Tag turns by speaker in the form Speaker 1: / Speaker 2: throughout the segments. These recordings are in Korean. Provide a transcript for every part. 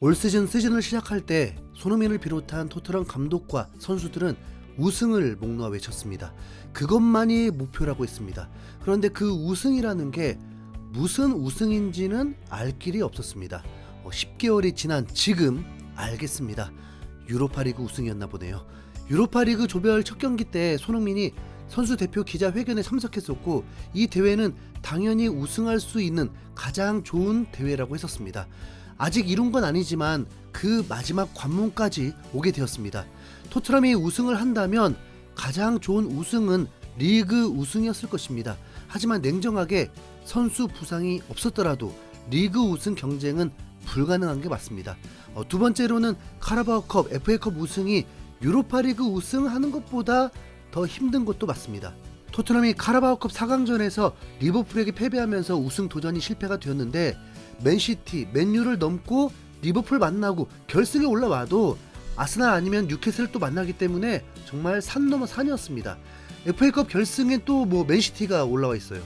Speaker 1: 올 시즌을 시작할 때 손흥민을 비롯한 토트넘 감독과 선수들은 우승을 목놓아 외쳤습니다. 그것만이 목표라고 했습니다. 그런데 그 우승이라는 게 무슨 우승인지는 알 길이 없었습니다. 10개월이 지난 지금 알겠습니다. 유로파리그 우승이었나 보네요. 유로파리그 조별 첫 경기 때 손흥민이 선수 대표 기자회견에 참석했었고, 이 대회는 당연히 우승할 수 있는 가장 좋은 대회라고 했었습니다. 아직 이룬 건 아니지만 그 마지막 관문까지 오게 되었습니다. 토트넘이 우승을 한다면 가장 좋은 우승은 리그 우승이었을 것입니다. 하지만 냉정하게 선수 부상이 없었더라도 리그 우승 경쟁은 불가능한 게 맞습니다. 두 번째로는 카라바오컵, FA컵 우승이 유로파리그 우승하는 것보다 더 힘든 것도 맞습니다. 토트넘이 카라바오컵 4강전에서 리버풀에게 패배하면서 우승 도전이 실패가 되었는데, 맨시티, 맨유를 넘고 리버풀 만나고 결승에 올라와도 아스날 아니면 뉴캐슬을 또 만나기 때문에 정말 산 넘어 산이었습니다. FA컵 결승엔 또 맨시티가 올라와 있어요.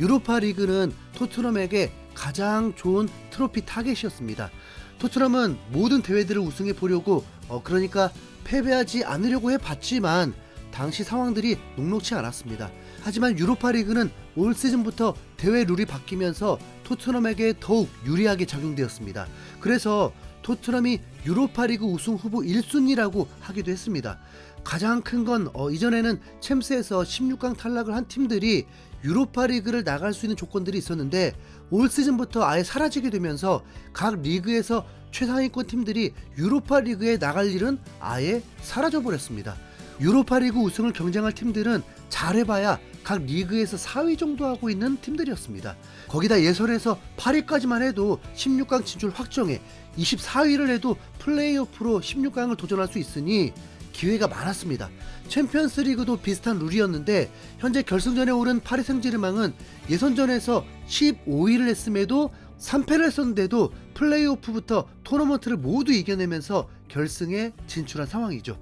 Speaker 1: 유로파 리그는 토트넘에게 가장 좋은 트로피 타겟이었습니다. 토트넘은 모든 대회들을 우승해 보려고 그러니까 패배하지 않으려고 해봤지만 당시 상황들이 녹록치 않았습니다. 하지만 유로파 리그는 올 시즌부터 대회 룰이 바뀌면서 토트넘에게 더욱 유리하게 작용되었습니다. 그래서 토트넘이 유로파 리그 우승 후보 1순위라고 하기도 했습니다. 가장 큰 건 이전에는 챔스에서 16강 탈락을 한 팀들이 유로파 리그를 나갈 수 있는 조건들이 있었는데, 올 시즌부터 아예 사라지게 되면서 각 리그에서 최상위권 팀들이 유로파 리그에 나갈 일은 아예 사라져 버렸습니다. 유로파 리그 우승을 경쟁할 팀들은 잘해봐야 각 리그에서 4위 정도 하고 있는 팀들이었습니다. 거기다 예선에서 8위까지만 해도 16강 진출 확정에 24위를 해도 플레이오프로 16강을 도전할 수 있으니 기회가 많았습니다. 챔피언스 리그도 비슷한 룰이었는데, 현재 결승전에 오른 파리 생제르맹은 예선전에서 15위를 했음에도 3패를 했었는데도 플레이오프부터 토너먼트를 모두 이겨내면서 결승에 진출한 상황이죠.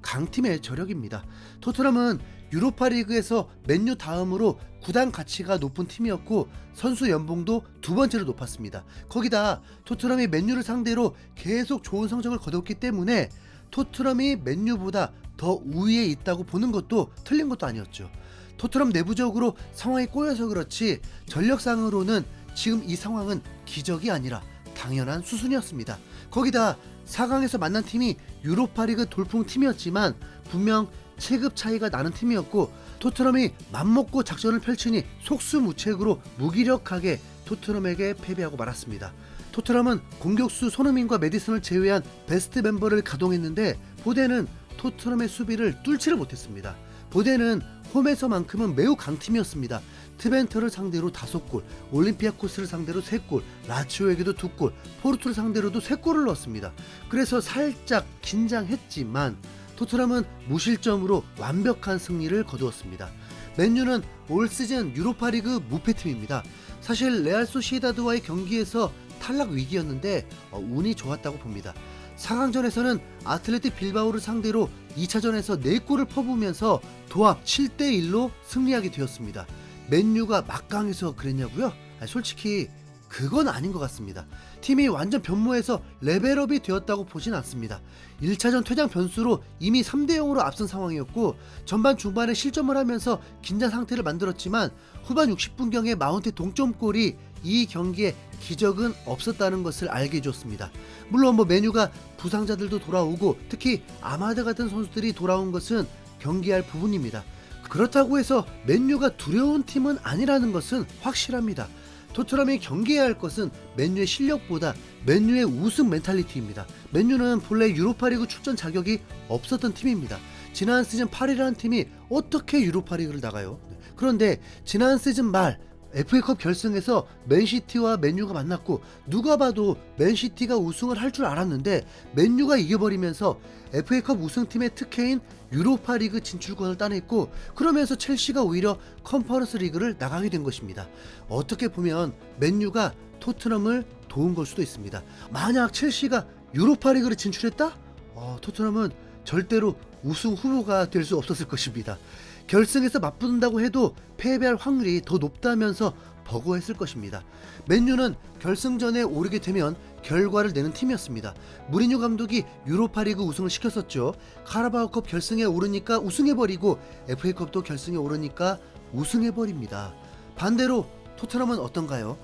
Speaker 1: 강팀의 저력입니다. 토트넘은 유로파리그에서 맨유 다음으로 구단 가치가 높은 팀이었고, 선수 연봉도 두 번째로 높았습니다. 거기다 토트넘이 맨유를 상대로 계속 좋은 성적을 거뒀기 때문에 토트넘이 맨유보다 더 우위에 있다고 보는 것도 틀린 것도 아니었죠. 토트넘 내부적으로 상황이 꼬여서 그렇지 전력상으로는 지금 이 상황은 기적이 아니라 당연한 수순이었습니다. 거기다 4강에서 만난 팀이 유로파리그 돌풍 팀이었지만 분명 체급 차이가 나는 팀이었고, 토트넘이 맘먹고 작전을 펼치니 속수무책으로 무기력하게 토트넘에게 패배하고 말았습니다. 토트넘은 공격수 손흥민과 메디슨을 제외한 베스트 멤버를 가동했는데 보대는 토트넘의 수비를 뚫지를 못했습니다. 보대는 홈에서만큼은 매우 강팀이었습니다. 트벤트를 상대로 5골, 올림피아코스를 상대로 3골, 라치오에게도 2골, 포르투를 상대로도 3골을 넣었습니다. 그래서 살짝 긴장했지만 토트넘은 무실점으로 완벽한 승리를 거두었습니다. 맨유는 올 시즌 유로파리그 무패팀입니다. 사실 레알 소시에다드와의 경기에서 탈락 위기였는데 운이 좋았다고 봅니다. 4강전에서는 아틀레틱 빌바오를 상대로 2차전에서 4골을 퍼부으면서 도합 7대1로 승리하게 되었습니다. 맨유가 막강해서 그랬냐고요? 솔직히 그건 아닌 것 같습니다. 팀이 완전 변모해서 레벨업이 되었다고 보진 않습니다. 1차전 퇴장 변수로 이미 3대0으로 앞선 상황이었고, 전반 중반에 실점을 하면서 긴장 상태를 만들었지만 후반 60분경에 마운트의 동점골이 이 경기에 기적은 없었다는 것을 알게 해줬습니다. 물론 맨유가 부상자들도 돌아오고 특히 아마드 같은 선수들이 돌아온 것은 경계할 부분입니다. 그렇다고 해서 맨유가 두려운 팀은 아니라는 것은 확실합니다. 토트넘이 경계해야 할 것은 맨유의 실력보다 맨유의 우승 멘탈리티입니다. 맨유는 본래 유로파리그 출전 자격이 없었던 팀입니다. 지난 시즌 8위라는 팀이 어떻게 유로파리그를 나가요? 그런데 지난 시즌 말 FA컵 결승에서 맨시티와 맨유가 만났고, 누가 봐도 맨시티가 우승을 할 줄 알았는데 맨유가 이겨버리면서 FA컵 우승팀의 특혜인 유로파리그 진출권을 따냈고, 그러면서 첼시가 오히려 컨퍼런스 리그를 나가게 된 것입니다. 어떻게 보면 맨유가 토트넘을 도운 걸 수도 있습니다. 만약 첼시가 유로파리그를 진출했다? 토트넘은 절대로 우승 후보가 될 수 없었을 것입니다. 결승에서 맞붙는다고 해도 패배할 확률이 더 높다면서 버거했을 것입니다. 맨유는 결승전에 오르게 되면 결과를 내는 팀이었습니다. 무리뉴 감독이 유로파리그 우승을 시켰었죠. 카라바오컵 결승에 오르니까 우승해버리고 FA컵도 결승에 오르니까 우승해버립니다. 반대로 토트넘은 어떤가요?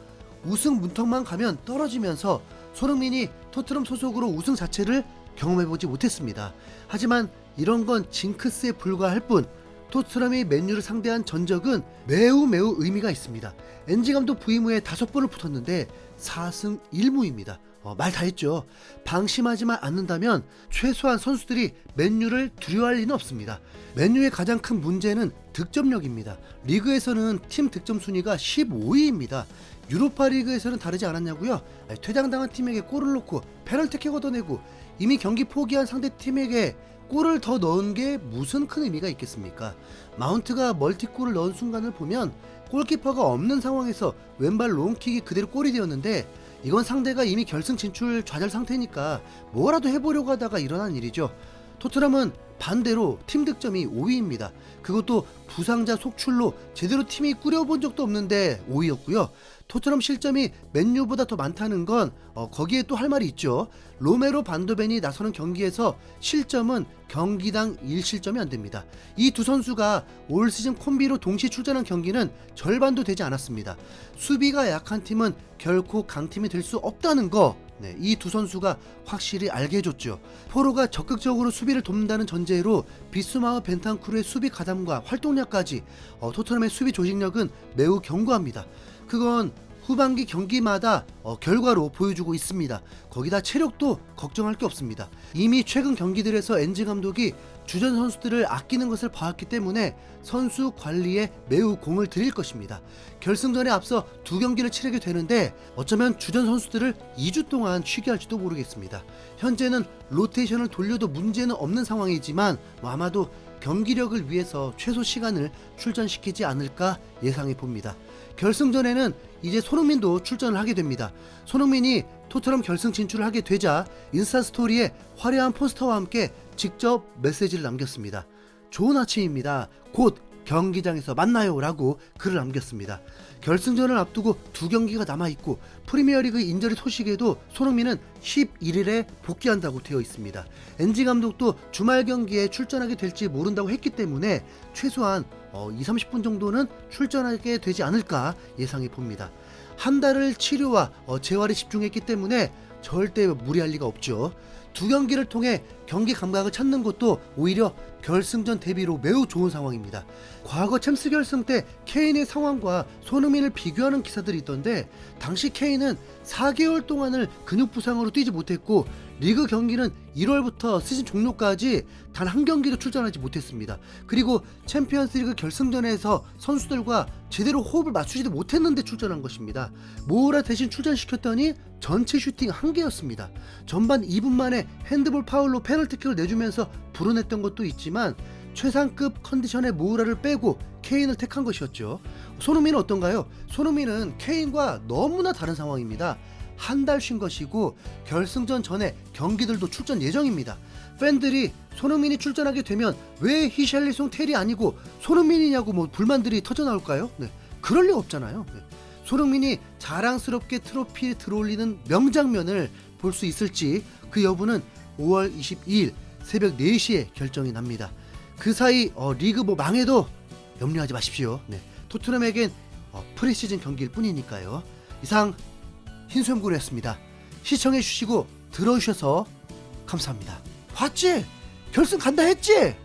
Speaker 1: 우승 문턱만 가면 떨어지면서 손흥민이 토트넘 소속으로 우승 자체를 경험해보지 못했습니다. 하지만 이런 건 징크스에 불과할 뿐 토트넘이 맨유를 상대한 전적은 매우 의미가 있습니다. 엔지 감독 부임 후에 5번을 붙었는데 4승 1무입니다. 말 다 했죠. 방심하지만 않는다면 최소한 선수들이 맨유를 두려워할 리는 없습니다. 맨유의 가장 큰 문제는 득점력입니다. 리그에서는 팀 득점 순위가 15위입니다. 유로파 리그에서는 다르지 않았냐고요? 퇴장당한 팀에게 골을 넣고 페널티킥 얻어내고 이미 경기 포기한 상대팀에게 골을 더 넣은 게 무슨 큰 의미가 있겠습니까? 마운트가 멀티골을 넣은 순간을 보면 골키퍼가 없는 상황에서 왼발 롱킥이 그대로 골이 되었는데 이건 상대가 이미 결승 진출 좌절 상태니까 뭐라도 해보려고 하다가 일어난 일이죠. 토트넘은 반대로 팀 득점이 5위입니다. 그것도 부상자 속출로 제대로 팀이 꾸려본 적도 없는데 5위였고요. 토트넘 실점이 맨유보다 더 많다는 건 거기에 또 할 말이 있죠. 로메로 반도벤이 나서는 경기에서 실점은 경기당 1실점이 안 됩니다. 이 두 선수가 올 시즌 콤비로 동시에 출전한 경기는 절반도 되지 않았습니다. 수비가 약한 팀은 결코 강팀이 될 수 없다는 거, 이 두 선수가 확실히 알게 해줬죠. 포로가 적극적으로 수비를 돕는다는 전제로 비스마와 벤탄쿠르의 수비 가담과 활동량까지 토트넘의 수비 조직력은 매우 견고합니다. 그건 후반기 경기마다 결과로 보여주고 있습니다. 거기다 체력도 걱정할 게 없습니다. 이미 최근 경기들에서 엔지 감독이 주전 선수들을 아끼는 것을 봐왔기 때문에 선수 관리에 매우 공을 들일 것입니다. 결승전에 앞서 2경기를 치르게 되는데 어쩌면 주전 선수들을 2주 동안 쉬게 할지도 모르겠습니다. 현재는 로테이션을 돌려도 문제는 없는 상황이지만 아마도 경기력을 위해서 최소 시간을 출전시키지 않을까 예상해 봅니다. 결승전에는 이제 손흥민도 출전을 하게 됩니다. 손흥민이 토트넘 결승 진출을 하게 되자 인스타 스토리에 화려한 포스터와 함께 직접 메시지를 남겼습니다. 좋은 아침입니다. 곧 경기장에서 만나요 라고 글을 남겼습니다. 결승전을 앞두고 2경기가 남아있고 프리미어리그 인저리 소식에도 손흥민은 11일에 복귀한다고 되어 있습니다. 엔지 감독도 주말 경기에 출전하게 될지 모른다고 했기 때문에 최소한 20-30분 정도는 출전하게 되지 않을까 예상해 봅니다. 한 달을 치료와 재활에 집중했기 때문에 절대 무리할 리가 없죠. 2경기를 통해 경기 감각을 찾는 것도 오히려 결승전 대비로 매우 좋은 상황입니다. 과거 챔스 결승 때 케인의 상황과 손흥민을 비교하는 기사들이 있던데 당시 케인은 4개월 동안을 근육 부상으로 뛰지 못했고 리그 경기는 1월부터 시즌 종료까지 단 한 경기도 출전하지 못했습니다. 그리고 챔피언스리그 결승전에서 선수들과 제대로 호흡을 맞추지도 못했는데 출전한 것입니다. 모우라 대신 출전시켰더니 전체 슈팅 1개였습니다. 전반 2분 만에 핸드볼 파울로 페널티킥을 내주면서 불어냈던 것도 있지만 최상급 컨디션의 모우라를 빼고 케인을 택한 것이었죠. 손흥민은 어떤가요? 손흥민은 케인과 너무나 다른 상황입니다. 한 달 쉰 것이고 결승전 전에 경기들도 출전 예정입니다. 팬들이 손흥민이 출전하게 되면 왜 히샬리송 텔이 아니고 손흥민이냐고 불만들이 터져나올까요? 그럴 리 없잖아요. 손흥민이 자랑스럽게 트로피에 들어올리는 명장면을 볼 수 있을지 그 여부는 5월 22일 새벽 4시에 결정이 납니다. 그 사이 리그 망해도 염려하지 마십시오. 토트넘에겐 프리시즌 경기일 뿐이니까요. 이상 흰수염고래였습니다. 시청해주시고 들어주셔서 감사합니다. 봤지? 결승 간다 했지?